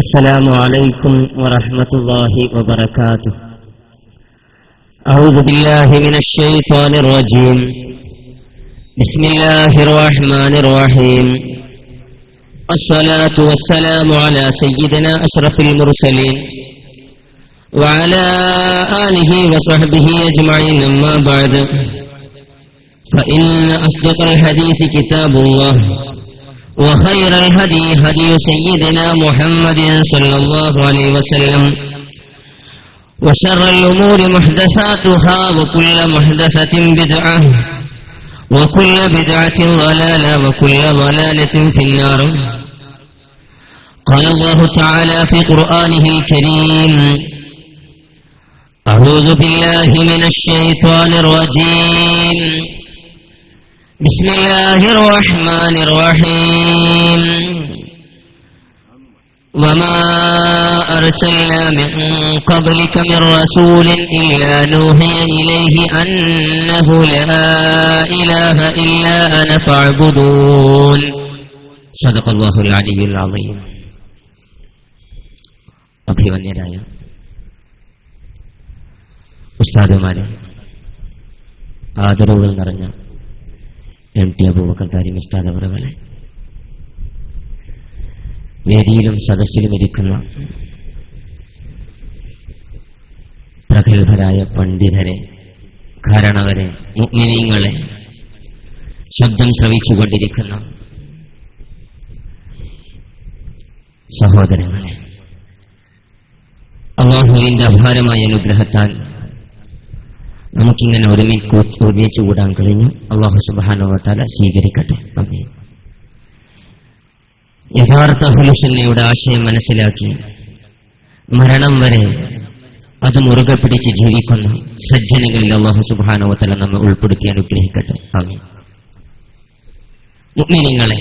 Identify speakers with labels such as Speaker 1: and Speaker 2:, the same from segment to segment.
Speaker 1: السلام عليكم ورحمة الله وبركاته. أعوذ بالله من الشيطان الرجيم. بسم الله الرحمن الرحيم. الصلاة والسلام على سيدنا أشرف المرسلين وعلى آله وصحبه أجمعين. أما بعد، فإن أصدق الحديث كتاب الله، وخير الهدي هدي سيدنا محمد صلى الله عليه وسلم، وشر الأمور محدثاتها، وكل محدثة بدعة، وكل بدعة ضلالة، وكل ضلالة في النار. قال الله تعالى في قرآنه الكريم: أعوذ بالله من الشيطان الرجيم. بسم الله الرحمن الرحيم. وما أرسلنا من قبلك من رسول إلا نوحي إليه أنه لا إله إلا أنا فاعبدون. صدق الله العلي العظيم. അഭിവന്യരായ ഉസ്താദുമാരെ, ആദരവുകൾ നിറഞ്ഞ MT അബൂബക്കർ താരിമി ഉസ്താദ് അവറുകളെ, വേദിയിലും സദസ്സിലും ഇരിക്കുന്ന പ്രഗത്ഭരായ പണ്ഡിതരെ, കാരണവരെ, മുഅ്മിനീങ്ങളെ, ശബ്ദം ശ്രവിച്ചുകൊണ്ടിരിക്കുന്ന സഹോദരങ്ങളെ, അല്ലാഹുവിന്റെ അപാരമായ അനുഗ്രഹത്താൽ നമുക്കിങ്ങനെ ഒരുമിച്ച് കൂടാൻ കഴിഞ്ഞു. അല്ലാഹു സുബ്ഹാനഹു വ തആല സ്വീകരിക്കട്ടെ. ആമീൻ. യഥാർത്ഥ അഹ്ലുസുന്നയുടെ ആശയം മനസ്സിലാക്കി മരണം വരെ അത് മുറുകെ പിടിച്ച് ജീവിക്കുന്ന സജ്ജനങ്ങളിൽ അല്ലാഹു സുബ്ഹാനഹു വ തആല നമ്മെ ഉൾപ്പെടുത്തി അനുഗ്രഹിക്കട്ടെ. ആമീൻ. മുഅ്മിനീങ്ങളെ,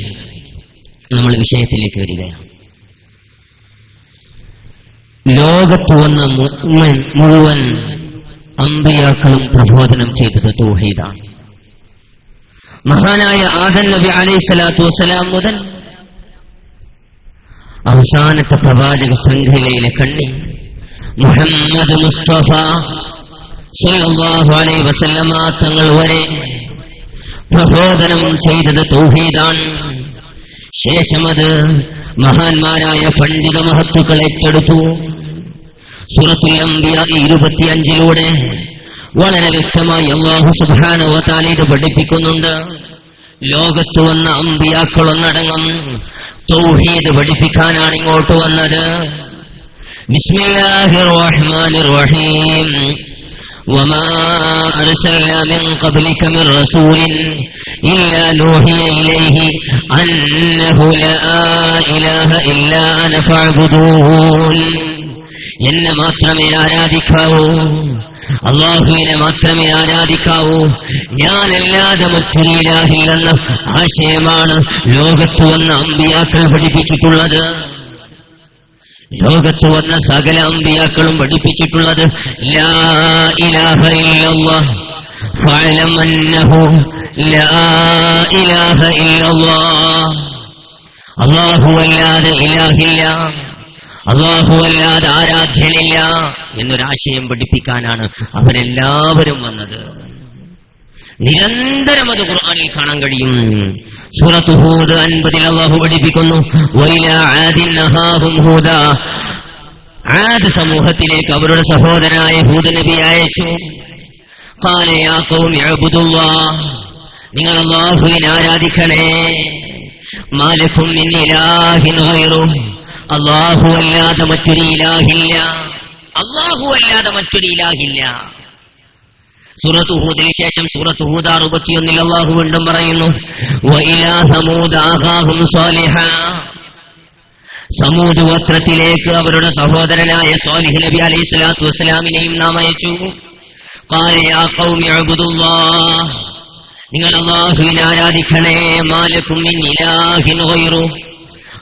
Speaker 1: നമ്മൾ വിഷയത്തിലേക്ക് വരികയാണ്. ലോകത്ത് വന്ന മുഴുവൻ അമ്പിയാക്കളും പ്രബോധനം ചെയ്തത് തൗഹീദാണ്. മഹാനായ ആദം നബി അലൈഹിസ്സലാത്തു വസ്സലാം മുതൽ അവസാനത്തെ പ്രവാചക സംഘടനയിലെ കണ്ണി മുഹമ്മദ് മുസ്തഫ സല്ലല്ലാഹു അലൈഹി വസല്ലമ തങ്ങൾ വരെ പ്രബോധനം ചെയ്തത് തൗഹീദാണ്. ശേഷം അത് മഹാന്മാരായ പണ്ഡിത മഹത്തുക്കൾ ഏറ്റെടുത്തു. സൂറത്തുൽ അംബിയ 25 വളരെ വ്യക്തമായി അല്ലാഹു സുബ്ഹാനഹു വ തആല ഇത് പഠിപ്പിക്കുന്നുണ്ട്. ലോകത്ത് വന്ന അമ്പിയാക്കളൊന്നടങ്കം തൗഹീദ് പഠിപ്പിക്കാനാണ് ഇങ്ങോട്ട് വന്നത്. ബിസ്മില്ലാഹിർ റഹ്മാനിർ റഹീം. വമാ അർസൽനാ മിൻ ഖബ്ലിക മിർ റസൂലിൻ ഇല്ലാ നൂഹിയ ഇലൈഹി അന്നഹു ലാ ഇലാഹ ഇല്ലാ അന ഫഅബ്ദൂൻ. എന്നെ മാത്രമേ ആരാധിക്കാവൂ, അല്ലാഹുവിനെ മാത്രമേ ആരാധിക്കാവൂ, ഞാനല്ലാതെ മറ്റൊരു ഇലാഹില്ലെന്ന ആശയമാണ് ലോകത്ത് വന്ന അമ്പിയാക്കൾ പഠിപ്പിച്ചിട്ടുള്ളത്. ലോകത്ത് വന്ന സകല അമ്പിയാക്കളും പഠിപ്പിച്ചിട്ടുള്ളത് ലാ ഇലാഹ ഇല്ലല്ലാഹ് ഫഅലം അന്നഹു ലാ ഇലാഹ ഇല്ലല്ലാഹ്. അല്ലാഹു അല്ലാതെ ഇലാഹില്ല, അല്ലാഹു അല്ലാതെ ആരാധ്യനില്ല എന്നൊരാശയം പഠിപ്പിക്കാനാണ് അവരെല്ലാവരും വന്നത്. നിരന്തരം അത് ഖുർആനിൽ കാണാൻ കഴിയും. സൂറത്ത് ഹൂദ് 50 അല്ലാഹു പഠിപ്പിക്കുന്നു, വഇലാ ആദിൻ നഹാഹും ഹൂദാ. ആദ് സമൂഹത്തിലേക്ക് അവരുടെ സഹോദരനായ ഹൂദ് നബി അയച്ചു. ഖാല യാ ഖൗമി അബ്ദുല്ലാഹ്, നിങ്ങൾ അല്ലാഹുവിനെ ആരാധിക്കണേ. മാലക്കും മിൻ ഇലാഹിൻ ഗൈറുഹു, അല്ലാഹു അല്ലാതെ മറ്റൊരു ഇലാഹില്ല, അല്ലാഹു അല്ലാതെ മറ്റൊരു ഇലാഹില്ല. സൂറത്ത് ഹൂദിന് ശേഷം സൂറത്ത് ഹൂദ് 61 അല്ലാഹു വീണ്ടും പറയുന്നു, വഇലാ സമൂദ അഖാഹും സ്വാലിഹാ. സമൂദ് ഗോത്രത്തിലേക്ക് അവരുടെ സഹോദരനായ സ്വാലിഹ് നബി അലൈഹിസ്സലാത്തു വസ്സലാമിനെയും നാം അയച്ചു. ഖാല യാ ഖൗമി അബ്ദുല്ലാഹ്, നിങ്ങൾ അല്ലാഹുവിനെ ആരാധിക്കണേ. മാലക്കും മിൻ ഇലാഹിൻ ഗൈറുഹു,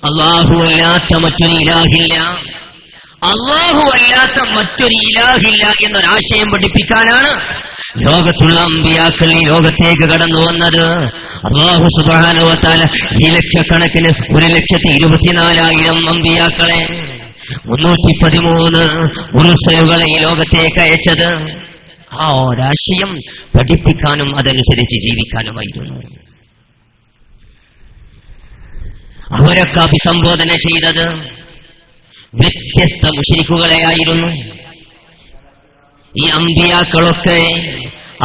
Speaker 1: അല്ലാഹു അല്ലാത്ത മറ്റൊരു ഇലാഹില്ല, അല്ലാഹു അല്ലാത്ത മറ്റൊരു ഇലാഹില്ല എന്നൊരാശയം പഠിപ്പിക്കാനാണ് ലോകത്തുള്ള അമ്പിയാക്കൾ ഈ ലോകത്തേക്ക് കടന്നു വന്നത്. അല്ലാഹു സുബ്ഹാനഹു വ തആല ഈ ലക്ഷക്കണക്കിന് 1,24,000 അമ്പിയാക്കളെ 313 മുർസലുകളെ ഈ ലോകത്തേക്ക് അയച്ചത് ആ ഒരാശയം പഠിപ്പിക്കാനും അതനുസരിച്ച് ജീവിക്കാനുമായിരുന്നു. അവരൊക്കെ അഭിസംബോധന ചെയ്തത് വ്യത്യസ്ത മുശ്രിക്കുകളെയായിരുന്നു. ഈ അമ്പിയാക്കളൊക്കെ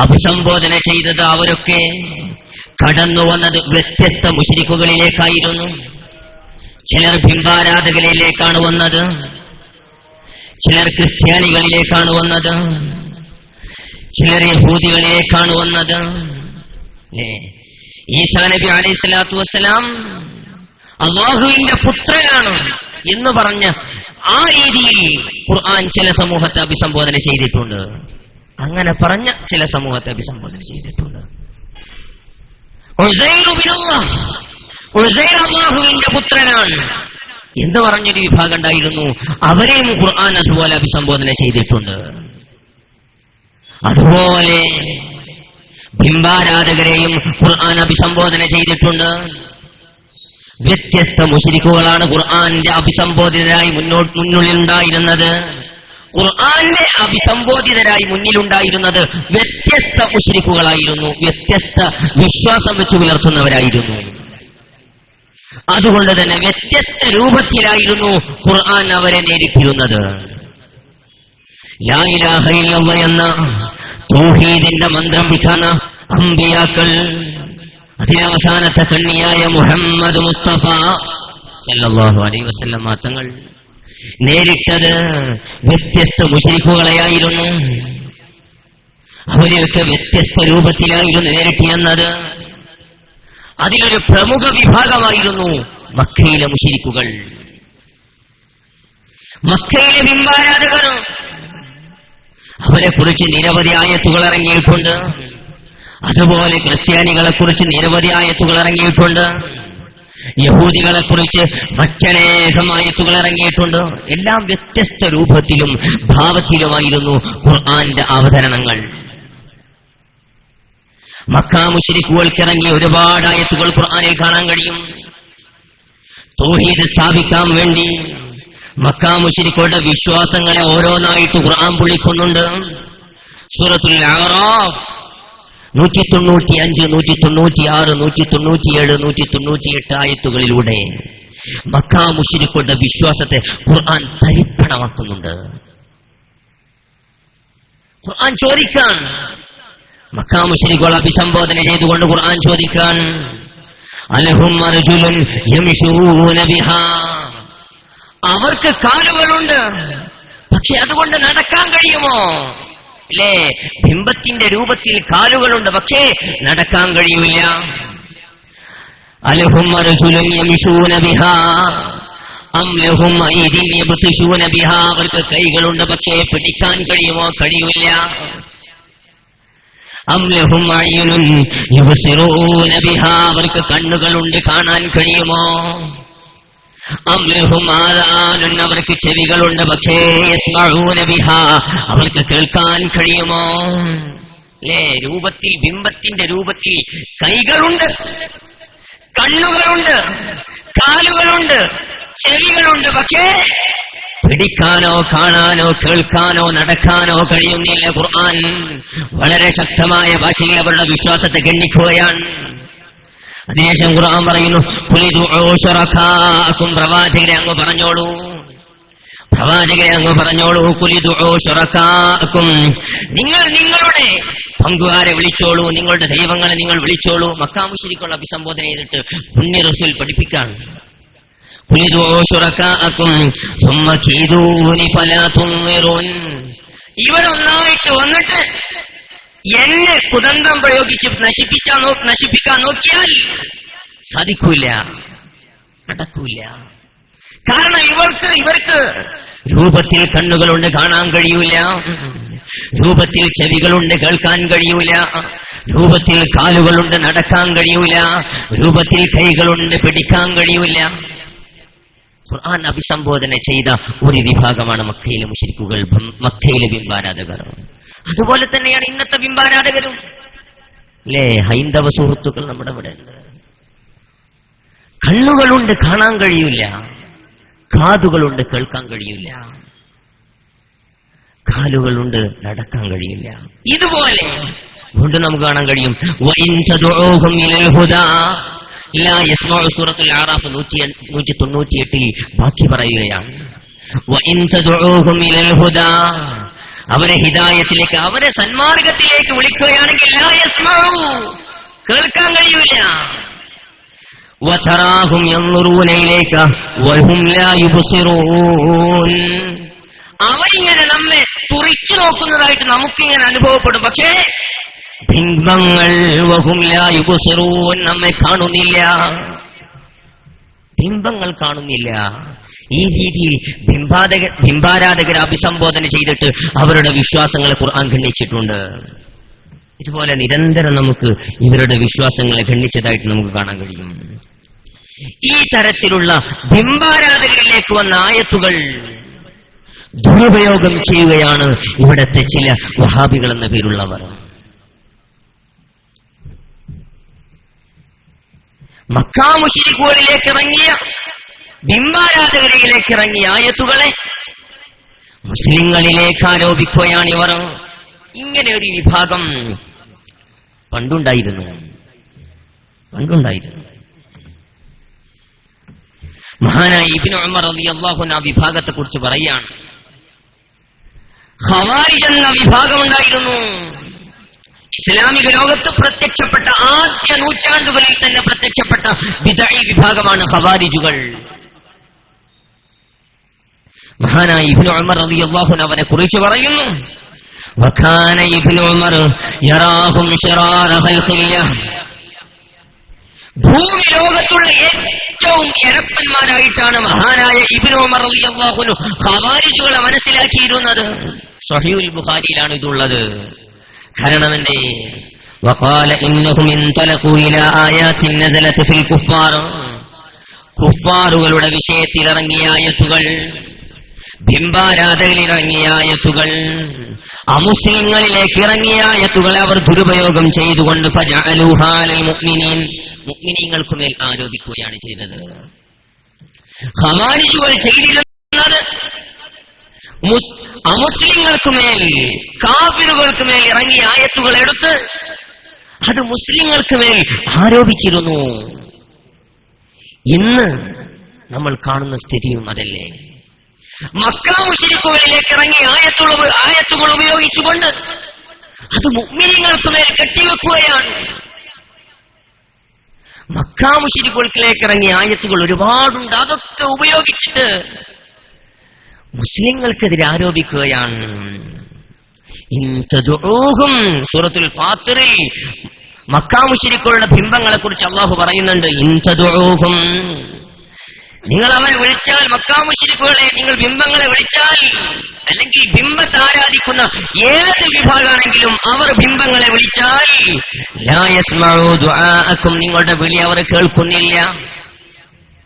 Speaker 1: അഭിസംബോധന ചെയ്തത് അവരൊക്കെ കടന്നു വന്നത് വ്യത്യസ്ത മുശ്രിക്കുകളിലേക്കായിരുന്നു. ചിലർ ബിംബാരാധകരിലേക്കാണ് വന്നത്, ചിലർ ക്രിസ്ത്യാനികളിലേക്കാണ് വന്നത്, ചിലർ യഹൂദികളിലേക്കാണ് വന്നത്. ഈസാ നബി അലൈഹി സ്വലാത്തു വസ്സലാം അല്ലാഹുവിന്റെ പുത്രനാണ് എന്ന് പറഞ്ഞ ആ രീതിയിൽ ഖുർആൻ ചില സമൂഹത്തെ അഭിസംബോധന ചെയ്തിട്ടുണ്ട്. അങ്ങനെ പറഞ്ഞ ചില സമൂഹത്തെ അഭിസംബോധന ചെയ്തിട്ടുണ്ട്. ഉസൈർ അല്ലാഹുവിന്റെ പുത്രനാണ് എന്ന് പറഞ്ഞൊരു വിഭാഗം ഉണ്ടായിരുന്നു. അവരെയും ഖുർആൻ അതുപോലെ അഭിസംബോധന ചെയ്തിട്ടുണ്ട്. അതുപോലെ ബിംബാരാധകരെയും ഖുർആൻ അഭിസംബോധന ചെയ്തിട്ടുണ്ട്. വ്യത്യസ്ത മുശ്രിക്കുകളാണ് ഖുർആന്റെ അഭിസംബോധിതരായി മുന്നിലുണ്ടായിരുന്നത്. ഖുർആന്റെ അഭിസംബോധിതരായി മുന്നിലുണ്ടായിരുന്നത് വ്യത്യസ്ത മുശ്രിക്കുകളായിരുന്നു, വ്യത്യസ്ത വിശ്വാസം വെച്ച് പുലർത്തുന്നവരായിരുന്നു. അതുകൊണ്ട് തന്നെ വ്യത്യസ്ത രൂപത്തിലായിരുന്നു ഖുർആൻ അവരെ നേരിട്ടിരുന്നത്. ലാ ഇലാഹ ഇല്ലല്ലാഹ് എന്ന തൗഹീദിന്റെ മന്ത്രം വിളിക്കുന്ന അമ്പിയാക്കൾ, അതിനവസാനത്തെ കണ്ണിയായ മുഹമ്മദ് മുസ്തഫ സല്ലല്ലാഹു അലൈഹി വസല്ലം തങ്ങൾ നേരിട്ടത് വ്യത്യസ്ത മുശ്രിക്കുകളെയായിരുന്നു. അവരെയൊക്കെ വ്യത്യസ്ത രൂപത്തിലായിരുന്നു നേരിട്ടിരുന്നത്. അതിലൊരു പ്രമുഖ വിഭാഗമായിരുന്നു മക്കയിലെ മുശ്രിക്കുകൾ, മക്കയിലെ ബിംബാരാധകർ. അവരെ കുറിച്ച് നിരവധി ആയത്തുകൾ ഇറങ്ങിയിട്ടുണ്ട്. അതുപോലെ ക്രിസ്ത്യാനികളെ കുറിച്ച് നിരവധി ആയത്തുകൾ ഇറങ്ങിയിട്ടുണ്ട്. യഹൂദികളെ കുറിച്ച് മറ്റനേകം ആയത്തുകൾ ഇറങ്ങിയിട്ടുണ്ട്. എല്ലാം വ്യത്യസ്ത രൂപത്തിലും ഭാവത്തിലുമായിരുന്നു ഖുർആന്റെ അവതരണങ്ങൾ. മക്കാ മുശ്രിക്കുകൾക്ക് ഇറങ്ങിയ ഒരുപാട് ആയത്തുകൾ ഖുർആനിൽ കാണാൻ കഴിയും. തൗഹീദ് സ്ഥാപിക്കാൻ വേണ്ടി മക്കാ മുശ്രിക്കുകളുടെ വിശ്വാസങ്ങളെ ഓരോന്നായിട്ട് ഖുർആൻ വിളിക്കുന്നുണ്ട്. സൂറത്തുൽ അഅറാഫ് 195, 196, 197, 198 ആയത്തുകളിലൂടെ മക്കാ മുശ്രിക്കുകളുടെ വിശ്വാസത്തെ ഖുർആൻ തരിപ്പണമാക്കുന്നുണ്ട്. ഖുർആൻ ചോദിക്കാൻ, മക്കാ മുശ്രിക്കുകളെ അഭിസംബോധന ചെയ്തുകൊണ്ട് ഖുർആൻ ചോദിക്കാൻ, അലഹും അർജുലുൻ യംശൂന ബിഹാ, അവർക്ക് കാലുകളുണ്ട്, പക്ഷെ അതുകൊണ്ട് നടക്കാൻ കഴിയുമോ? അല്ലേ, ബിംബത്തിന്റെ രൂപത്തിൽ കാലുകളുണ്ട്, പക്ഷേ നടക്കാൻ കഴിയില്ല. അലഹും അർജുലുൻ യംശൂന ബിഹാ അം ലഹും ഐദിൻ യബ്തിശൂന ബിഹാ, അവർക്ക് കൈകളുണ്ട്, പക്ഷേ പിടിക്കാൻ കഴിയുമോ? കഴിയില്ല. അം ലഹും അയ്യുനുൻ യുബ്സിറൂന ബിഹാ, അവർക്ക് കണ്ണുകളുണ്ട്, കാണാൻ കഴിയുമോ? അം ലഹും ആദാനുൻ, അവർക്ക് ചെവികളുണ്ട്, പക്ഷേ യസ്മഊന ബിഹാ, അവർക്ക് കേൾക്കാൻ കഴിയുമോ? അല്ലേ, രൂപത്തിൽ ബിംബത്തിന്റെ രൂപത്തിൽ കൈകളുണ്ട്, കണ്ണുകളുണ്ട്, കാലുകളുണ്ട്, ചെവികളുണ്ട്, പക്ഷേ പിടിക്കാനോ കാണാനോ കേൾക്കാനോ നടക്കാനോ കഴിയുന്നില്ല. ഖുർആൻ വളരെ ശക്തമായ ഭാഷയിൽ അവരുടെ വിശ്വാസത്തെ ഗണ്ണിക്കുകയാണ്. അതിനുശേഷം ഖുർആൻ പറയുന്നു, പ്രവാചകരെ അങ്ങ് പറഞ്ഞോളൂ, പ്രവാചകരെ അങ്ങ് പറഞ്ഞോളൂ, കുലിദുഉ ശുറകാഅക്കും, നിങ്ങൾ നിങ്ങളുടെ പങ്കുകാരെ വിളിച്ചോളൂ, നിങ്ങളുടെ ദൈവങ്ങളെ നിങ്ങൾ വിളിച്ചോളൂ. മക്കാ മുശ്രിക്കുകളെ അഭിസംബോധന ചെയ്തിട്ട് പുണ്യ റസൂൽ പഠിപ്പിക്കാൻ, കുലിദുഉ ശുറകാഅക്കും സുമ്മ കീദൂനി ഫലാ തുൻവിറുൻ, ഇവരൊന്നായിട്ട് വന്നിട്ട് എന്നെ കുതന്ത്രം പ്രയോഗിച്ച് നശിപ്പിക്കാൻ നോക്കിയാൽ സാധിക്കൂല, നടക്കൂല. കാരണം ഇവർക്ക് രൂപത്തിൽ കണ്ണുകളുണ്ട്, കാണാൻ കഴിയൂല, രൂപത്തിൽ ചെവികളുണ്ട്, കേൾക്കാൻ കഴിയൂല, രൂപത്തിൽ കാലുകളുണ്ട്, നടക്കാൻ കഴിയൂല, രൂപത്തിൽ കൈകളുണ്ട്, പിടിക്കാൻ കഴിയൂല. ഖുർആൻ അഭിസംബോധന ചെയ്ത ഒരു വിഭാഗമാണ് മക്കയിലെ മുശ്രിക്കുകൾ, മക്കയിലെ ബിംബാരാധകർ. അതുപോലെ തന്നെയാണ് ഇന്നത്തെ ബിംബാരാധകരും. അല്ലേ, ഹൈന്ദവ സുഹൃത്തുക്കൾ നമ്മുടെ ഇവിടെ ഉണ്ട്, കണ്ണുകളുണ്ട്, കാണാൻ കഴിയില്ല, കാതുകളുണ്ട്, കേൾക്കാൻ കഴിയില്ല. കാലുകളുണ്ട്, നടക്കാൻ കഴിയില്ല. ഇതുപോലെ വീണ്ടും നമുക്ക് കാണാൻ കഴിയും. സൂറത്തുൽ അറാഫ് 198 ബാക്കി പറയുകയാണ്. അവരെ ഹിദായത്തിലേക്ക്, അവരെ സന്മാർഗത്തിലേക്ക് വിളിക്കുകയാണെങ്കിൽ ലാ യസ്മഉ, കേൾക്കാൻ കഴിയില്ല. വതറാഹും യൻദുറൂന ഇലൈക വഹും ലാ യുബ്സിറൂൻ, അവരിങ്ങനെ നമ്മെ തുറിച്ചു നോക്കുന്നതായിട്ട് നമുക്കിങ്ങനെ അനുഭവപ്പെടും. പക്ഷേ ബിംബങ്ങൾ വഹും ലാ യുബ്സിറൂൻ, നമ്മെ കാണുന്നില്ല, ബിംബങ്ങൾ കാണുന്നില്ല. ഈ രീതിയിൽ ബിംബാരാധകരെ അഭിസംബോധന ചെയ്തിട്ട് അവരുടെ വിശ്വാസങ്ങളെ ഖുർആൻ ഖണ്ഡിച്ചിട്ടുണ്ട്. ഇതുപോലെ നിരന്തരം നമുക്ക് ഇവരുടെ വിശ്വാസങ്ങളെ ഖണ്ഡിച്ചതായിട്ട് നമുക്ക് കാണാൻ കഴിയും. ഈ തരത്തിലുള്ള ബിംബാരാധകരിലേക്ക് വന്ന ആയത്തുകൾ ദുരുപയോഗം ചെയ്യുകയാണ് ഇവിടത്തെ ചില വഹാബികൾ എന്ന പേരുള്ളവർ. മക്കാ മുശ്രിക്കുകളിലേക്ക് ഇറങ്ങിയ, ബിംബാരാധകരിലേക്ക് ഇറങ്ങിയ ആയത്തുകളെ മുസ്ലിങ്ങളിലേക്ക് ആരോപിക്കുകയാണ് ഇവർ. ഇങ്ങനെ ഒരു വിഭാഗം പണ്ടുണ്ടായിരുന്നു. മഹാനായ ഇബ്നു ഉമർ റളിയല്ലാഹു അൻഹു ആ വിഭാഗത്തെ കുറിച്ച് പറയുകയാണ്. ഖവാരിജ് എന്ന വിഭാഗമുണ്ടായിരുന്നു. ഇസ്ലാമിക ലോകത്ത് പ്രത്യക്ഷപ്പെട്ട ആദ്യ നൂറ്റാണ്ടുകളിൽ തന്നെ പ്രത്യക്ഷപ്പെട്ട ബിദ്അഈ വിഭാഗമാണ് ഖവാരിജുകൾ. മഹാനായ ഇബ്നു ഉമർ റളിയല്ലാഹു അൻഹു അവനെ കുറിച്ച് പറയുന്നു. വകാന ഇബ്നു ഉമർ യറാഹും ശറാറ ഖൽഖിയ്യ, ഭൂമി ലോകത്തുള്ള ഏറ്റവും എരപ്പന്മാരായിട്ടാണ് മഹാനായ ഇബ്നു ഉമർ റളിയല്ലാഹു അൻഹു ഖവാരിജുകളെ മനസ്സിലാക്കിയിരുന്നത്. സ്വഹീഹുൽ ബുഖാരിയിലാണ് ഇതുള്ളത്. കാരണം എന്തേ? വഖാല ഇന്നഹും ഇൻതലഖൂ ഇലാ ആയാത്തിൻ നസലത് ഫിൽ കുഫാർ, കുഫാറുകളുടെ വിഷയത്തിൽ ഇറങ്ങിയ ആയത്തുകൾ, ബിംബാരാധകരിൽ ഇറങ്ങിയ ആയത്തുകൾ, അമുസ്ലിങ്ങളിലേക്ക് ഇറങ്ങിയ ആയത്തുകളെ അവർ ദുരുപയോഗം ചെയ്തുകൊണ്ട് ഫജഅലൂഹാ അലൽ മുഅ്മിനീൻ, മുഅ്മിനീങ്ങൾക്കുമേൽ ആരോപിക്കുകയാണ് ചെയ്തത്. ഖവാരിജുകൾ ചെയ്തിരുന്നത് അമുസ്ലിങ്ങൾക്കുമേൽ, കാഫിറുകൾക്കുമേൽ ഇറങ്ങിയ ആയത്തുകൾ എടുത്ത് അത് മുസ്ലിങ്ങൾക്കുമേൽ ആരോപിച്ചിരുന്നു. ഇന്ന് നമ്മൾ കാണുന്ന സ്ഥിതിയും അതല്ലേ? മക്കാ മുശ്രിക്കുകളിലേക്ക് ഇറങ്ങിയ ആയത്തുകൾ ഉപയോഗിച്ചുകൊണ്ട് അത് മുഅ്മിനീങ്ങൾക്കുമേൽ കെട്ടിവെക്കുകയാണ്. മക്കാ മുശ്രിക്കുകളിലേക്ക് ഇറങ്ങിയ ആയത്തുകൾ ഒരുപാടുണ്ട്. അതൊക്കെ ഉപയോഗിച്ചിട്ട് മുസ്ലിങ്ങൾക്കെതിരെ ആരോപിക്കുകയാണ്. സൂറത്തുൽ ഫാത്തിറിൽ മക്കാ മുശ്രിക്കുകളുടെ ബിംബങ്ങളെ കുറിച്ച് അല്ലാഹു പറയുന്നുണ്ട്. ഇൻതദുഊഹും, നിങ്ങൾ അവരെ വിളിച്ചാൽ, മക്കാ മുശ്രിക്കുകളെ നിങ്ങൾ ബിംബങ്ങളെ വിളിച്ചാൽ, അല്ലെങ്കിൽ ബിംബത്തെ ആരാധിക്കുന്ന ഏത് വിഭാഗമാണെങ്കിലും അവർ ബിംബങ്ങളെ വിളിച്ചാൽ ലാ യസ്മഉ ദുആഅക്കും, നിങ്ങളുടെ വിളി അവർ കേൾക്കുന്നില്ല,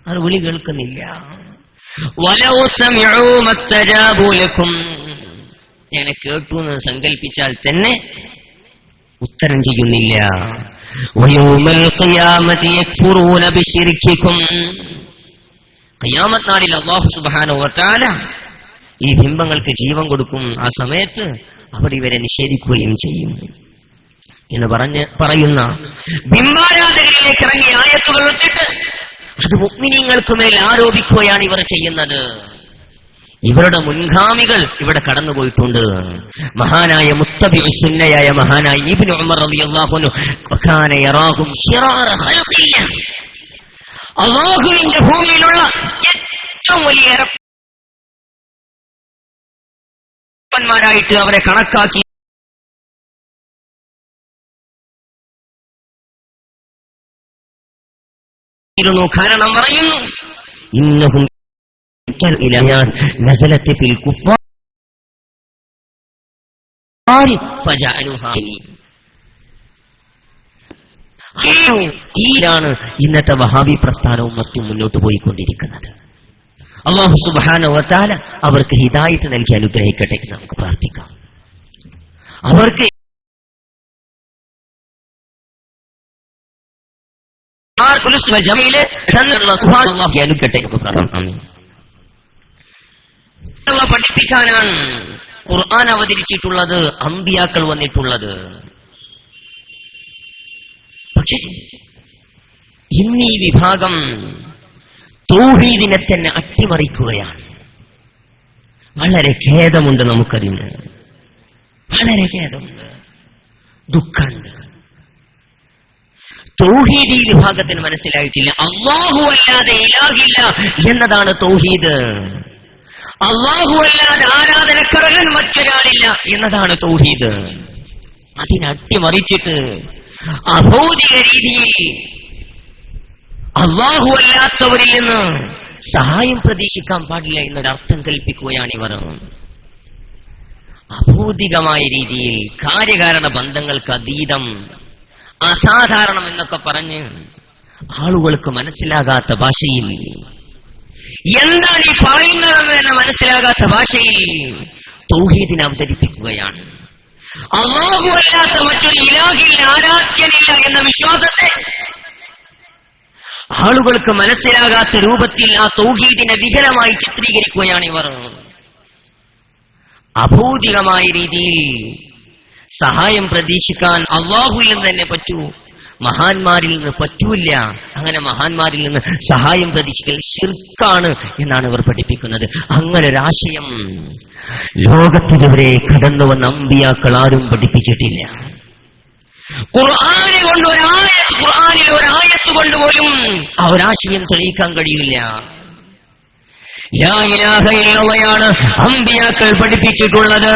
Speaker 1: അവർ വിളി കേൾക്കുന്നില്ല. വലൗ സമിഉ മസ്തജാബു ലക്കും, ഞാൻ കേട്ടു എന്ന് സങ്കൽപ്പിച്ചാൽ തന്നെ ഉത്തരം ചെയ്യുന്നില്ല. വയൗമൽ ഖിയാമത്തി യക്ഫുറൂന ബിശിർക്കിക്കും, ഖിയാമത്ത് നാളിൽ അല്ലാഹു സുബ്ഹാനഹു വ തആല ഈ ബിംബങ്ങൾക്ക് ജീവൻ കൊടുക്കും. ആ സമയത്ത് അവർ ഇവരെ നിഷേധിക്കുകയും ചെയ്യും എന്ന് പറയുന്ന ബിംബാരാധകരിലേക്ക് ഇറങ്ങിയ ആയത്തുകൾ ഇട്ടിട്ട് അത് മുഅ്മിനീങ്ങൾക്കുമേൽ ആരോപിക്കുകയാണ് ഇവർ ചെയ്യുന്നത്. ഇവരുടെ മുൻഗാമികൾ ഇവിടെ കടന്നുപോയിട്ടുണ്ട്. മഹാനായ മുത്തബിഉ സുന്നയായ മഹാനായ ഇബ്നു ഉമർ റളിയല്ലാഹു അൻഹു വകാന യറാഹും ശിറാറ ഖൽഖിയ്യ, അല്ലാഹുവിന്റെ ഭൂമിയിലുള്ള ഏറ്റവും വലിയ എരപ്പന്മാരായിട്ട് അവരെ കണക്കാക്കി. കാരണം പറയുന്നു, ഇന്നഹും നസലത്ത് ഫിൽ കുഫാർ ഫജഅലുഹാ, ഈരാണ് ഇന്നത്തെ വഹാബി പ്രസ്ഥാനവും മറ്റും മുന്നോട്ട് പോയിക്കൊണ്ടിരിക്കുന്നത്. അല്ലാഹു സുബ്ഹാനഹു വ തആല അവർക്ക് ഹിദായത്ത് നൽകി അനുഗ്രഹിക്കട്ടെ എന്ന് നമുക്ക് പ്രാർത്ഥിക്കാം. അവർക്ക് അനുഗ്രഹിക്കട്ടെ. പഠിപ്പിക്കാനാണ് ഖുർആൻ അവതരിച്ചിട്ടുള്ളത്, അമ്പിയാക്കൾ വന്നിട്ടുള്ളത്. പക്ഷേ ഇന്നീ വിഭാഗം തൗഹീദിനെ തന്നെ അട്ടിമറിക്കുകയാണ്. വളരെ ഖേദമുണ്ട് നമുക്കതിന്, വളരെ ഖേദമുണ്ട്, ദുഃഖമുണ്ട്. തൗഹീദ് ഈ വിഭാഗത്തിന് മനസ്സിലായിട്ടില്ല. അല്ലാഹു അല്ലാതെ ഇലാഹില്ല എന്നതാണ് തൗഹീദ്. അല്ലാഹു അല്ലാതെ ആരാധനക്കർഹൻ മറ്റൊരാളില്ല എന്നതാണ് തൗഹീദ്. അതിനട്ടിമറിച്ചിട്ട് അഭൗതിക രീതിയിൽ അല്ലാഹു അല്ലാത്തവരിൽ നിന്ന് സഹായം പ്രതീക്ഷിക്കാൻ പാടില്ല എന്നൊരർത്ഥം കൽപ്പിക്കുകയാണ് ഇവർ. അഭൗതികമായ രീതിയിൽ കാര്യകാരണ ബന്ധങ്ങൾക്ക് അതീതം, അസാധാരണം എന്നൊക്കെ പറഞ്ഞ് ആളുകൾക്ക് മനസ്സിലാകാത്ത ഭാഷയിൽ, എന്താണ് ഈ പറയുന്നതെന്ന് തന്നെ മനസ്സിലാകാത്ത ഭാഷയിൽ തൗഹീദിനെ അവതരിപ്പിക്കുകയാണ്. അല്ലാഹു അല്ലാത്ത മറ്റൊരു ഇലാഹില്ല, ആരാധ്യനില്ല എന്ന വിശ്വാസത്തെ ആളുകൾക്ക് മനസ്സിലാകാത്ത രൂപത്തിൽ ആ തൗഹീദിനെ വികലമായി ചിത്രീകരിക്കുകയാണ് ഇവർ. അഭൗതികമായ രീതിയിൽ സഹായം പ്രതീക്ഷിക്കാൻ അല്ലാഹുവിൽ നിന്ന് തന്നെ പറ്റൂ, മഹാന്മാരിൽ നിന്ന് പറ്റൂല്ല. അങ്ങനെ മഹാന്മാരിൽ നിന്ന് സഹായം പ്രതീക്ഷിക്കൽ ശിർക്കാണ് എന്നാണ് ഇവർ പഠിപ്പിക്കുന്നത്. അങ്ങനെ ഒരാശയം ലോകത്തിനിവരെ കടന്നു വന്ന അമ്പിയാക്കൾ ആരും പഠിപ്പിച്ചിട്ടില്ല. ഖുർആനിൽ ഒരായത്ത് കൊണ്ടുപോലും ആ ഒരാശയം തെളിയിക്കാൻ കഴിയില്ല. ലാ ഇലാഹ ഇല്ലല്ലാഹയാണ് അമ്പിയാക്കൾ പഠിപ്പിച്ചിട്ടുള്ളത്.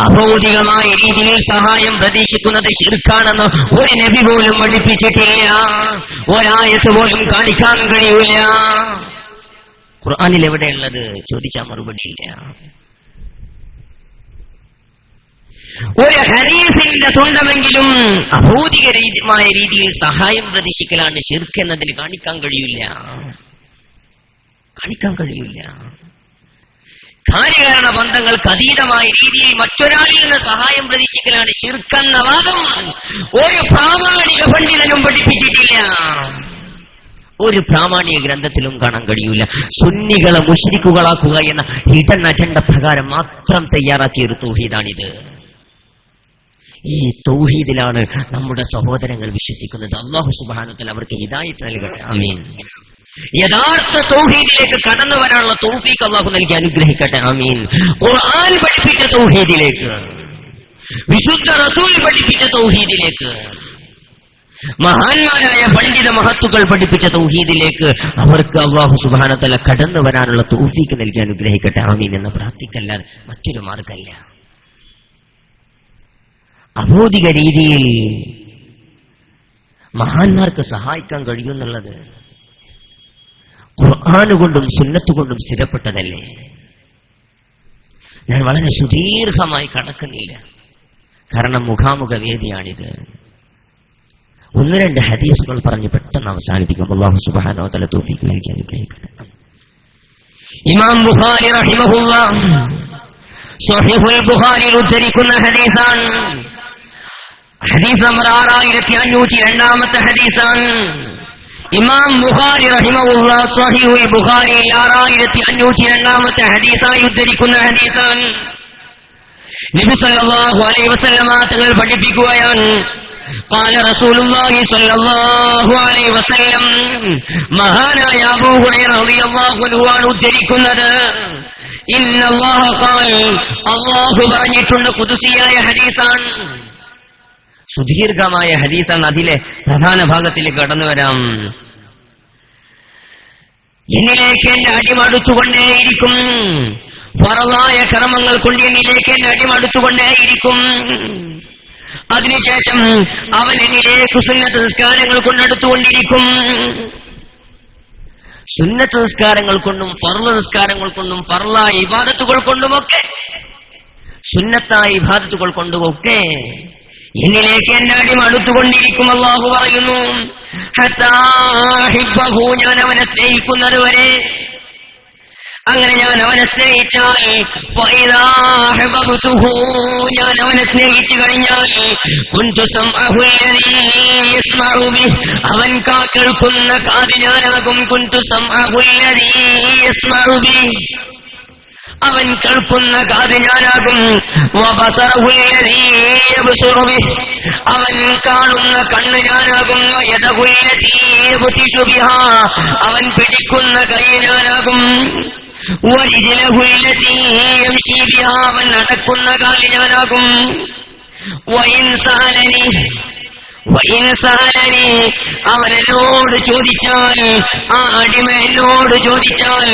Speaker 1: അഭൗതികമായ രീതിയിൽ സഹായം പ്രതീക്ഷിക്കുന്നത് ശിർക്കാണെന്ന് ഒരു നബി പോലും പഠിപ്പിച്ചിട്ടില്ല, ഒരായത്ത് പോലും കാണിക്കാൻ കഴിയില്ല. ഖുർആനിൽ എവിടെയുള്ളത് ചോദിച്ചാൽ മറുപടിയില്ല. ഒരു ഹദീസിന്റെ തുണ്ടമെങ്കിലും അഭൗതികമായ രീതിയിൽ സഹായം പ്രതീക്ഷിക്കലാണ് ശിർക്ക് എന്നതിന് കാണിക്കാൻ കഴിയില്ല. കാര്യകാരണ ബന്ധങ്ങൾക്ക് അതീതമായ രീതിയിൽ മറ്റൊരാളിൽ നിന്ന് സഹായം പ്രതീക്ഷിക്കലാണ് ശിർക്കെന്ന വാദം ഒരു പ്രാമാണിക പണ്ഡിതനും പഠിപ്പിച്ചിട്ടില്ല, ഒരു പ്രാമാണിക ഗ്രന്ഥത്തിലും കാണാൻ കഴിയില്ല. സുന്നികളെ മുശ്രിക്കുകളാക്കുക എന്ന ഹിഡൻ അജണ്ട പ്രകാരം മാത്രം തയ്യാറാക്കിയ ഒരു തൗഹീദാണിത്. ഈ തൗഹീദിലാണ് നമ്മുടെ സഹോദരങ്ങൾ വിശ്വസിക്കുന്നത്. അല്ലാഹു സുബ്ഹാനഹു വ തആല അവർക്ക് ഹിദായത്ത് നൽകട്ടെ. ആമീൻ. യഥാർത്ഥ തൗഹീദിലേക്ക് കടന്നു വരാനുള്ള തൗഫീഖ് അല്ലാഹു നൽകി അനുഗ്രഹിക്കട്ടെ. ആമീൻ. ഖുർആൻ പഠിപ്പിച്ച തൗഹീദിലേക്ക്, വിശുദ്ധ റസൂൽ പഠിപ്പിച്ച തൗഹീദിലേക്ക്, മഹാന്മാരായ പണ്ഡിത മഹത്തുക്കൾ പഠിപ്പിച്ച തൗഹീദിലേക്ക് അവർക്ക് അല്ലാഹു സുബ്ഹാനഹു വ തആല കടന്നു വരാനുള്ള തൗഫീഖ് നൽകി അനുഗ്രഹിക്കട്ടെ. ആമീൻ എന്ന് പ്രാർത്ഥിക്കല്ലാതെ മറ്റൊരു മാർഗമില്ല. അഭൗതിക രീതിയിൽ മഹാന്മാർക്ക് സഹായിക്കാൻ കഴിയുമെന്നുള്ളത് ഖുർആനുകൊണ്ടും സുന്നത്തുകൊണ്ടും സ്ഥിരപ്പെട്ടതല്ലേ. ഞാൻ വളരെ സുദീർഘമായി കടക്കുന്നില്ല, കാരണം മുഖാമുഖ വേദിയാണിത്. ഒന്ന് രണ്ട് ഹദീസുകൾ പറഞ്ഞ് പെട്ടെന്ന് അവസാനിപ്പിക്കും. അല്ലാഹു സുബ്ഹാനഹു വ തആല തൗഫീഖ് നൽകി അനുഗ്രഹിക്കട്ടെ. ഇമാം ബുഖാരി റഹിമഹുല്ലാഹ് സ്വഹീഹുൽ ബുഖാരിയിൽ ഉദ്ധരിക്കുന്ന ഹദീസാണ്. ഹദീസ് നമ്പർ 6502 ഹദീസാണ്. ഇമാം ബുഖാരി റഹിമഹുല്ലാഹ് സ്വഹീഹുൽ ബുഖാരിയിൽ 6502 ഹദീസായി ഉദ്ധരിക്കുന്ന ഹദീസാണ്. നബി സല്ലല്ലാഹു അലൈഹി വസല്ലമ തങ്ങൾ പഠിപ്പിക്കുകയാണ്, ഖാല റസൂലുള്ളാഹി സ്വല്ലല്ലാഹു അലൈഹി വസല്ലം, മഹാനായ അബൂ ഹുറൈറ റളിയല്ലാഹു അൻഹു ആണ് ഉദ്ധരിക്കുന്നത്, ഇന്നല്ലാഹ ഖാൽ, അല്ലാഹു പറഞ്ഞിട്ടുണ്ട്. ഖുദ്സിയായ ഹദീസാണ്, സുദീർഘമായ ഹദീസാണ്. അതിലെ പ്രധാന ഭാഗത്തിലേക്ക് കടന്നു വരാം. എന്നിലേക്ക് എന്റെ അടിമടുത്തുകൊണ്ടേയിരിക്കും, ഫറളായ കർമ്മങ്ങൾ കൊണ്ട് എന്നിലേക്ക് എന്റെ അടിമടുത്തുകൊണ്ടേയിരിക്കും. അതിനുശേഷം അവൻ എന്നിലേക്ക് സുന്നത്ത് നിസ്കാരങ്ങൾ കൊണ്ടെടുത്തുകൊണ്ടിരിക്കും. സുന്നത്ത് നിസ്കാരങ്ങൾ കൊണ്ടും ഫർള് നിസ്കാരങ്ങൾ കൊണ്ടും ഫർളായ ഇബാദത്തുകൾ കൊണ്ടുമൊക്കെ, സുന്നത്തായ ഇബാദത്തുകൾ കൊണ്ടുമൊക്കെ എന്നിലേക്ക് എന്റെ അടിമ അടുത്തുകൊണ്ടിരിക്കും. അല്ലാഹു പറയുന്നു, ഹത്താ ഹിബ്ബഹു, ഞാൻ അവനെ സ്നേഹിക്കുന്നത് വരെ. അങ്ങനെ ഞാൻ അവനെ സ്നേഹിച്ചാൽ, ഫഇദാ ഹബബ്തുഹു, ഞാൻ അവനെ സ്നേഹിച്ചു കഴിഞ്ഞാൽ, കുന്തു സംഅഹു അല്ലദീ യസ്മഉ ബിഹി, അവൻ കേൾക്കുന്ന കാത് ഞാനാകും. കുന്തു സംഅഹു അല്ലദീ യസ്മഉ ബിഹി, അവൻ കേൾക്കുന്ന കാത് ഞാനാകും. വബസറഹുല്ലദീ യബ്സുറു ബിഹി, അവൻ കാണുന്ന കണ്ണ് ഞാനാകും. വയദഹുല്ലദീ യബ്തിശു ബിഹാ, അവൻ പിടിക്കുന്ന കൈ ഞാനാകും. വരിജലഹുല്ലദീ യംശീ ബിഹാ, അവൻ നടക്കുന്ന കാല് ഞാനാകും. വഇൻ സഅലനി, അവൻ എന്നോട് ചോദിച്ചാൽ, ആ അടിമ എന്നോട് ചോദിച്ചാൽ,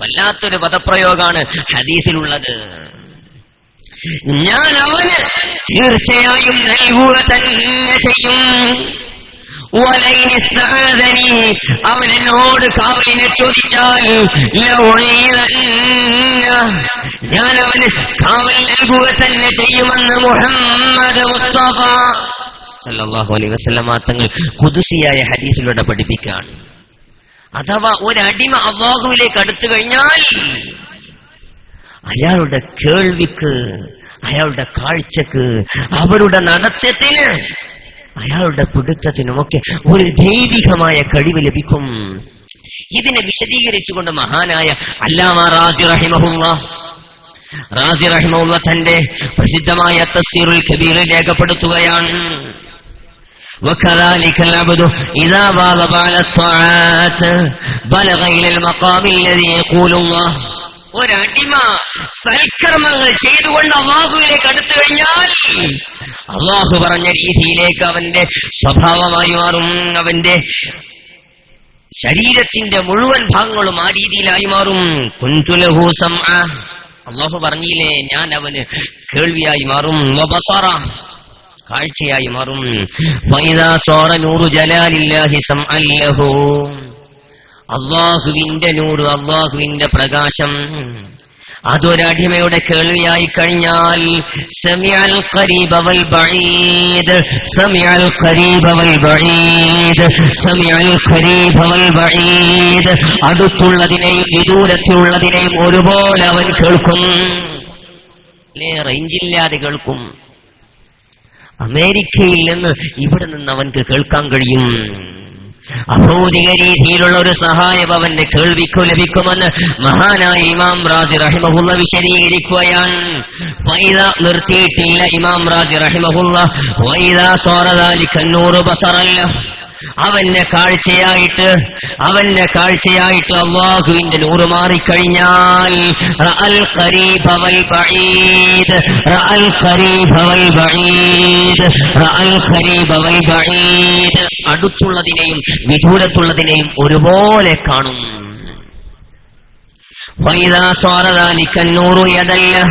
Speaker 1: വല്ലാത്തൊരു പദപ്രയോഗമാണ് ഹദീസിലുള്ളത്. ഞാൻ അവന് തീർച്ചയായും നൽകുക തന്നെ ചെയ്യും. അവൻ എന്നോട് കാവലിനെ ചോദിച്ചാൽ ഞാൻ അവന് കാവൽ നൽകുക തന്നെ ചെയ്യുമെന്ന് മുഹമ്മദ് മുസ്തഫ സല്ലല്ലാഹു അലൈഹി വസല്ലം തങ്ങൾ ഖുദ്സിയായ ഹദീസിലൂടെ പഠിപ്പിക്കുകയാണ്. അഥവാ ഒരടിമ അല്ലാഹുവിലേക്ക് അടുത്തു കഴിഞ്ഞാൽ അയാളുടെ കേൾവിക്ക്, അയാളുടെ കാഴ്ചക്ക്, അവരുടെ നടത്തത്തിന്, അയാളുടെ പിടുത്തത്തിനുമൊക്കെ ഒരു ദൈവികമായ കഴിവ് ലഭിക്കും. ഇതിനെ വിശദീകരിച്ചുകൊണ്ട് മഹാനായ അല്ലാമ റാസി റഹിമഹുല്ലാഹ് തന്റെ പ്രസിദ്ധമായ തഫ്സീറുൽ കബീർ രേഖപ്പെടുത്തുകയാണ്. وكذلك العبد إذا واظب على الطاعات بلغ إلى المقام الذي يقول الله. ഒരടിമ സൽക്കർമ്മങ്ങൾ ചെയ്തുകൊണ്ട് അല്ലാഹുവിലേക്ക് അടുത്തു കഴിഞ്ഞാൽ അല്ലാഹു പറഞ്ഞ രീതിയിലേക്ക് അവന്റെ സ്വഭാവമായി മാറും. അവന്റെ ശരീരത്തിന്റെ മുഴുവൻ ഭാഗങ്ങളും ആ രീതിയിലായി മാറും. കുന്തു ലഹു സമഅ, അല്ലാഹു പറഞ്ഞില്ലേ ഞാൻ അവന് കേൾവിയായി മാറും. വബസറ, കാഴ്ചയായി മാറും. ഫൈദാ സോറ നൂറു ജലാലില്ലാഹി സമഅൻ ലഹു, അല്ലാഹുവിന്റെ നൂറ്, അല്ലാഹുവിന്റെ പ്രകാശം അതൊരടിമയുടെ കേൾവിയായി കഴിഞ്ഞാൽ സമിഅൽ ഖരീബ വൽ ബഈദ്, സമിഅൽ ഖരീബ വൽ ബഈദ്, സമിഅൽ ഖരീബ വൽ ബഈദ്, അടുത്തുള്ളതിനെയും വിദൂരത്തിലുള്ളതിനെയും ഒരുപോലെ അവൻ കേൾക്കും. റേഞ്ചില്ലാതെ കേൾക്കും. അമേരിക്കയിൽ നിന്ന് ഇവിടെ നിന്ന് അവൻക്ക് കേൾക്കാൻ കഴിയും. അഭൗതിക രീതിയിലുള്ള ഒരു സഹായം അവന്റെ കേൾവിക്കു ലഭിക്കുമെന്ന് മഹാനായ ഇമാം റാസി റഹിമഹുല്ലാഹ് വിശദീകരിക്കുകയാണ്. ഫൈദാ, നിർത്തിയിട്ടില്ല ഇമാം റാസി റഹിമഹുല്ലാഹ്, വൈദാ സോറ ദാലിക നൂറു ബസറല്ല, അവന്റെ കാഴ്ചയായിട്ട് അല്ലാഹുവിന്റെ നൂറ് മാറിക്കഴിഞ്ഞാൽ റഅൽ ഖരീബ വൽ ബഈദ്, റഅൽ ഖരീബ വൽ ബഈദ്, റഅൽ ഖരീബ വൽ ബഈദ്, അടുത്തുള്ളതിനെയും വിദൂരത്തുള്ളതിനെയും ഒരുപോലെ കാണും. وإذا صار ذلك النور يدله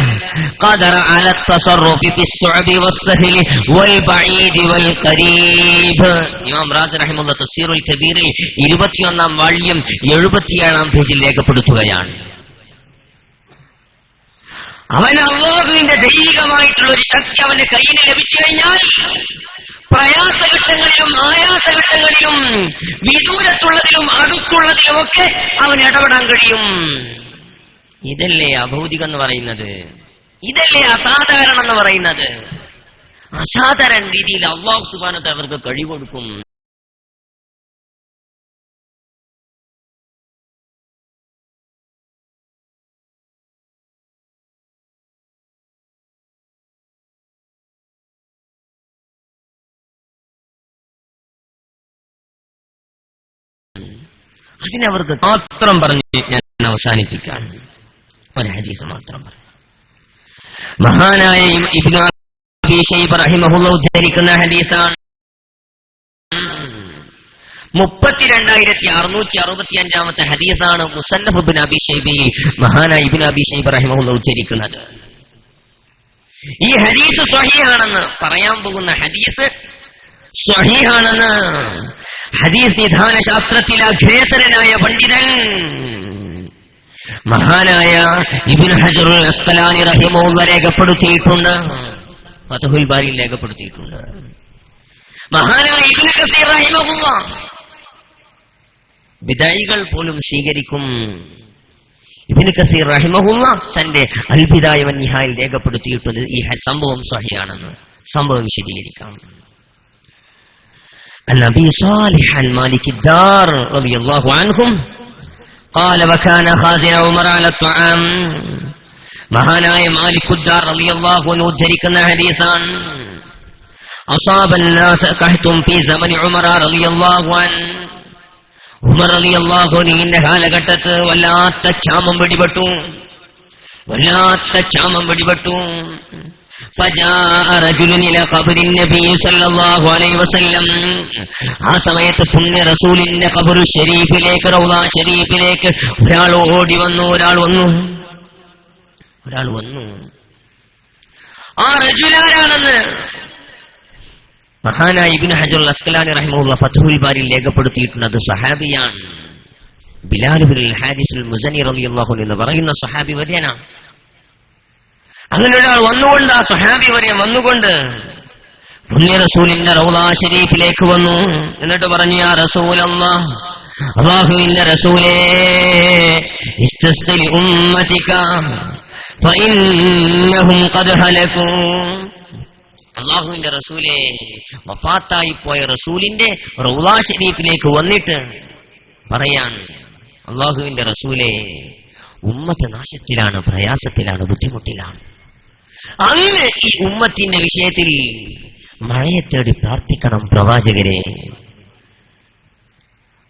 Speaker 1: قدر على التصرف في الصعب والسهل والبعيد والقريب. ഇമാം റാസി റഹിമഹുല്ലാഹ് തഫ്സീറുൽ കബീറിൽ 21-ാം വാള്യം 77-ാം പേജിൽ രേഖപ്പെടുത്തുകയാണ്. അവൻ അല്ലാഹുവിന്റെ ദൈവികമായിട്ടുള്ള ഒരു ശക്തി അവന്റെ കയ്യിൽ ലഭിച്ചു കഴിഞ്ഞാൽ പ്രയാസഘട്ടങ്ങളിലും ആയാസഘട്ടങ്ങളിലും വിദൂരത്തുള്ളതിലും അടുത്തുള്ളതിലുമൊക്കെ അവൻ ഇടപെടാൻ കഴിയും. ഇതല്ലേ അഭൗതികം എന്ന് പറയുന്നത്, ഇതല്ലേ അസാധാരണം എന്ന് പറയുന്നത്. അസാധാരണ രീതിയിൽ അല്ലാഹു സുബ്ഹാനഹു വ തആല അവർക്ക് കഴിവൊടുക്കും. അതിനവർക്ക് മാത്രം പറഞ്ഞ് ഞാൻ അവസാനിപ്പിക്കാൻ ഒരു ഹദീസ് മാത്രം പറഞ്ഞു. മഹാനായ ഇബ്നു അബീ ശൈബ റഹിമഹുല്ലാഹ് ഉദ്ധരിക്കുന്ന ഹദീസാണ്. 32,665 ഹദീസാണ് മുസന്നഫ് ഇബ്നു അബീ ശൈബയിൽ മഹാനായ ഇബ്നു അബീ ശൈബ റഹിമഹുല്ലാഹ് ഉദ്ധരിക്കുന്നത്. ഈ ഹദീസ് സ്വഹീഹാണെന്ന് പറയാൻ പോകുന്ന ഹദീസ് സ്വഹീഹാണെന്ന് ഹദീസ് നിധാന ശാസ്ത്രത്തിൽ അഗ്രേസരനായ പണ്ഡിതൻ മഹാനായ ഇബ്നു ഹജറുൽ അസ്ഖലാനി റഹിമഹുല്ലാഹ് രേഖപ്പെടുത്തിയിട്ടുണ്ട്. ഫത്ഹുൽ ബാരിയിൽ രേഖപ്പെടുത്തിയിട്ടുണ്ട്. മഹാനായ ഇബ്നു കസീർ റഹിമഹുല്ലാഹ് ബിദഈകൾ പോലും സ്വീകരിക്കും. ഇബ്നു കസീർ റഹിമഹുല്ലാഹ് തന്റെ അൽ ബിദായ വൻ നിഹായിൽ രേഖപ്പെടുത്തിയിട്ടുണ്ട്. ഈ സംഭവം സ്വഹീഹാണെന്ന്. സംഭവം വിശദീകരിക്കാം. അൻ അബീ സാലിഹ് അൽ മാലികി ദാർ റളിയല്ലാഹു അൻഹും قال وكان خازن عمر على الطعام. മഹാനായ മാലിക്കുദ്ദാർ റളിയല്ലാഹു അൻഹു ഉദ്ധരിക്കുന്ന ഹദീസാണ്. അസാബൻ നാസ ഖഹ്തും ഫീ സമനി ഉമർ റളിയല്ലാഹു അൻഹു. ഉമർ റളിയല്ലാഹു അൻഹുവിന്റെ കാലഘട്ടത്ത് വല്ലാത്ത ക്ഷാമം പിടിപെട്ടു. فجاء رجل الى قبر النبي صلى الله عليه وسلم. ആ സമയത്ത് പുണ്യ റസൂലിന്റെ ഖബർ ഷരീഫിലേക്ക്, റൗള ഷരീഫിലേക്ക് ഒരാൾ വന്നു. ആ റജുലാരാണെന്ന് മഹാനായ ഇബ്നു ഹജറുൽ അസ്ഖലാനി റഹിമഹുല്ലാഹ് ഫത്ഹുൽ ബാരിയിൽ രേഖപ്പെടുത്തിയിട്ടുണ്ട്. അത് സഹാബിയാണ്. ബിലാൽ ഇബ്നുൽ ഹാരിസുൽ മുസനി റളിയല്ലാഹു അൻഹു എന്ന് പറയുന്ന സഹാബി വര്യനാണ്. അങ്ങനെ ഒരാൾ വന്നുകൊണ്ട്, ആ സഹാബി വര്യൻ വന്നുകൊണ്ട് പുണ്യ റസൂലിന്റെ റൗള ഷരീഫിലേക്ക് വന്നു. എന്നിട്ട് പറഞ്ഞു, യാ റസൂലല്ലാഹ്, അല്ലാഹുവിന്റെ റസൂലേ, ഇസ്തസ്ഖി ഉമ്മതിക ഫഇന്നഹും ഖദ് ഹലകൂ. അല്ലാഹുവിന്റെ റസൂലേ, വഫാത്തായി പോയ റസൂലിന്റെ റൗള ഷരീഫിലേക്ക് വന്നിട്ട് പറയാൻ, അല്ലാഹുവിന്റെ റസൂലേ, ഉമ്മത്ത് നാശത്തിലാണ്, പ്രയാസത്തിലാണ്, ബുദ്ധിമുട്ടിലാണ്. അങ്ങനെ ഈ ഉമ്മത്തിന്റെ വിഷയത്തിൽ മഴയെ തേടി പ്രാർത്ഥിക്കണം പ്രവാചകരെ.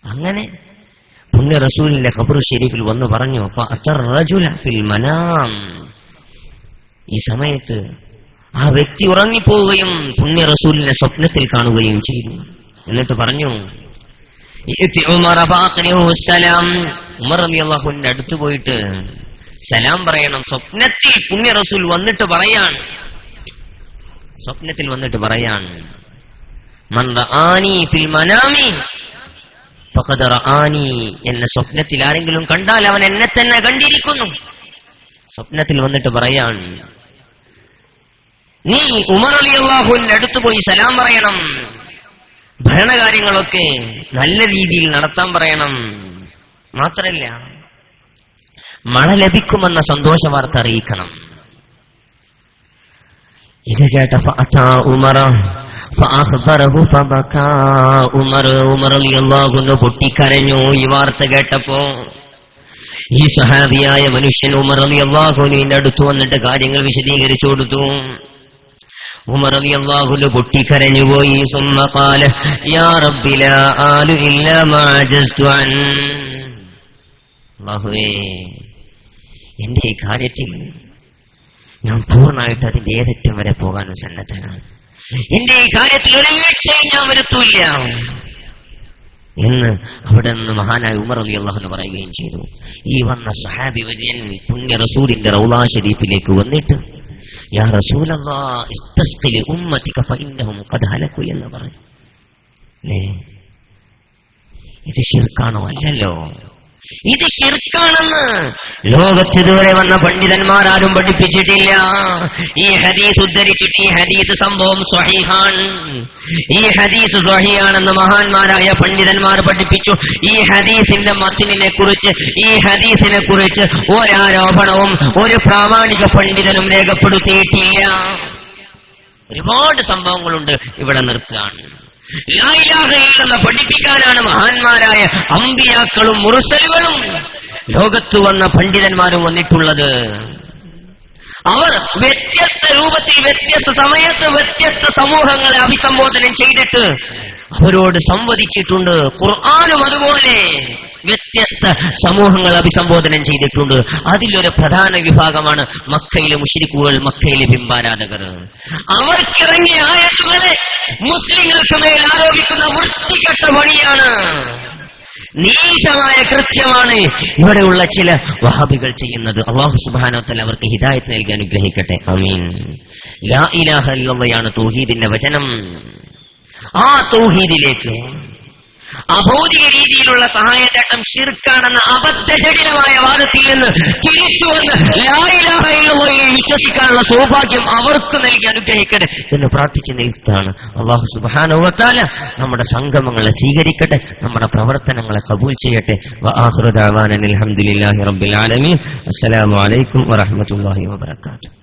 Speaker 1: അങ്ങനെ പുണ്യ റസൂലിന്റെ ഖബർ ഷരീഫിൽ വന്ന് പറഞ്ഞു. ഈ സമയത്ത് ആ വ്യക്തി ഉറങ്ങിപ്പോവുകയും പുണ്യ റസൂലിനെ സ്വപ്നത്തിൽ കാണുകയും ചെയ്തു. എന്നിട്ട് പറഞ്ഞു, ഉമർ റളിയല്ലാഹുവിന്റെ അടുത്ത് പോയിട്ട് സലാം പറയണം. സ്വപ്നത്തിൽ പുണ്യ റസൂൽ വന്നിട്ട് പറയാൻ, മൻ റആനി ഫിൽ മനാമി ഫഖദ് റആനി. എന്നെ സ്വപ്നത്തിൽ ആരെങ്കിലും കണ്ടാൽ അവൻ എന്നെ തന്നെ കണ്ടിരിക്കുന്നു. സ്വപ്നത്തിൽ വന്നിട്ട് പറയാൻ, നീ ഉമർ റളിയല്ലാഹുവിന്റെ അടുത്ത് പോയി സലാം പറയണം, ഭരണകാര്യങ്ങളൊക്കെ നല്ല രീതിയിൽ നടത്താൻ പറയണം. മാത്രല്ല, മഴ ലഭിക്കുമെന്ന സന്തോഷ വാർത്ത അറിയിക്കണം. ഇത് കേട്ട ഉമർ റളിയല്ലാഹു അൻഹു പൊട്ടിക്കരഞ്ഞു. ഈ വാർത്ത കേട്ടപ്പോ ഈ സഹാബിയായ മനുഷ്യൻ ഉമർ റളിയല്ലാഹു അൻഹുവിന്റെ അടുത്ത് വന്നിട്ട് കാര്യങ്ങൾ വിശദീകരിച്ചു കൊടുത്തു. ഉമർ റളിയല്ലാഹു അൻഹു പൊട്ടിക്കരഞ്ഞുപോയി. സുമ്മ ഖാല യാ റബ്ബി ലാ ആലു ഇല്ലാ മാ അജസ്തു അൻ. അല്ലാഹുവേ, എന്റെ ഈ കാര്യത്തിൽ ഞാൻ പൂർണ്ണമായിട്ട് അതിന്റെ ഏതറ്റം വരെ പോകാനും സന്നദ്ധനാണ്. എന്റെ ഈ കാര്യത്തിൽ ഒരു വീഴ്ചയും ഞാൻ വരുത്തൂല്ല എന്ന് അവിടെ നിന്ന് മഹാനായ ഉമർ റളിയല്ലാഹു അൻഹു പറയുകയും ചെയ്തു. ഈ വന്ന സഹാബി വര്യൻ പുണ്യ റസൂലിന്റെ റൗള ഷരീഫിലേക്ക് വന്നിട്ട്, യാ റസൂലല്ലാഹ്, ഇസ്തസ്ഖി ലി ഉമ്മതിക ഫഇന്നഹും ഖദ് ഹലകു എന്ന് പറഞ്ഞു. ഇത് ശിർക്കാണോ? അല്ലല്ലോ, ഇത് ശിർക്കാണെന്ന് ലോകത്ത് ഇതുവരെ വന്ന പണ്ഡിതന്മാരാരും പഠിപ്പിച്ചിട്ടില്ല. ഈ ഹദീസ് ഉദ്ധരിച്ചിട്ട് ഈ ഹദീസ് സംഭവം സ്വഹീഹാണ്, ഈ ഹദീസ് സ്വഹീഹാണെന്ന് മഹാന്മാരായ പണ്ഡിതന്മാർ പഠിപ്പിച്ചു. ഈ ഹദീസിന്റെ മത്തിനെ കുറിച്ച്, ഈ ഹദീസിനെ കുറിച്ച് ഒരാരോപണവും ഒരു പ്രാമാണിക പണ്ഡിതനും രേഖപ്പെടുത്തിയിട്ടില്ല. ഒരുപാട് സംഭവങ്ങളുണ്ട്, ഇവിടെ നിർത്തുകയാണ്. ലാ ഇലാഹ ഇല്ലല്ലാഹ് പഠിപ്പിക്കാനാണ് മഹാന്മാരായ അമ്പിയാക്കളും മുർസലുകളും ലോകത്ത് വന്ന പണ്ഡിതന്മാരും വന്നിട്ടുള്ളത്. അവർ വ്യത്യസ്ത രൂപത്തിൽ, വ്യത്യസ്ത സമയത്ത്, വ്യത്യസ്ത സമൂഹങ്ങളെ അഭിസംബോധന ചെയ്തിട്ട് അവരോട് സംവദിച്ചിട്ടുണ്ട്. ഖുർആനും അതുപോലെ വ്യത്യസ്ത സമൂഹങ്ങൾ അഭിസംബോധന ചെയ്തിട്ടുണ്ട്. അതിലൊരു പ്രധാന വിഭാഗമാണ് മക്കയിലെ മുശ്രിക്കുകൾ, മക്കയിലെ ബിംബാരാധകർ. അവർക്കിറങ്ങിയ ആയത്തുകളെ മുസ്ലിങ്ങൾക്ക് മേൽ ആരോപിക്കുന്ന വൃത്തികെട്ട പണിയാണ്, നീചമായ കൃത്യമാണ് ഇവിടെയുള്ള ചില വഹാബികൾ ചെയ്യുന്നത്. അല്ലാഹു സുബ്ഹാനഹു വ തആല അവർക്ക് ഹിദായത്ത് നൽകി അനുഗ്രഹിക്കട്ടെ. ആമീൻ. ലാ ഇലാഹ ഇല്ലല്ലാഹ് തൗഹീദിന്റെ വചനം. ആ തൗഹീദിലേക്ക് അഭൗതിക രീതിയിലുള്ള സഹായത്തേട്ടം ശിർക്കാണെന്ന അബദ്ധജടിലമായ വാദത്തിൽ നിന്ന് തിരിച്ചു വന്ന് ലാ ഇലാഹ ഇല്ലല്ലാഹ് വിശ്വസിക്കാനുള്ള സൗഭാഗ്യം അവർക്ക് നൽകി അനുഗ്രഹിക്കട്ടെ എന്ന് പ്രാർത്ഥിക്കുന്ന ഇതാണ്. അല്ലാഹു സുബ്ഹാനഹു വ തആല നമ്മുടെ സംഗമങ്ങളെ സ്വീകരിക്കട്ടെ, നമ്മുടെ പ്രവർത്തനങ്ങളെ ഖബൂൽ ചെയ്യട്ടെ. വആഖിറു ദഅവാനാ അൽഹംദുലില്ലാഹി റബ്ബിൽ ആലമീൻ. അസ്സലാമു അലൈക്കും വറഹ്മത്തുള്ളാഹി വബറകാതുഹു.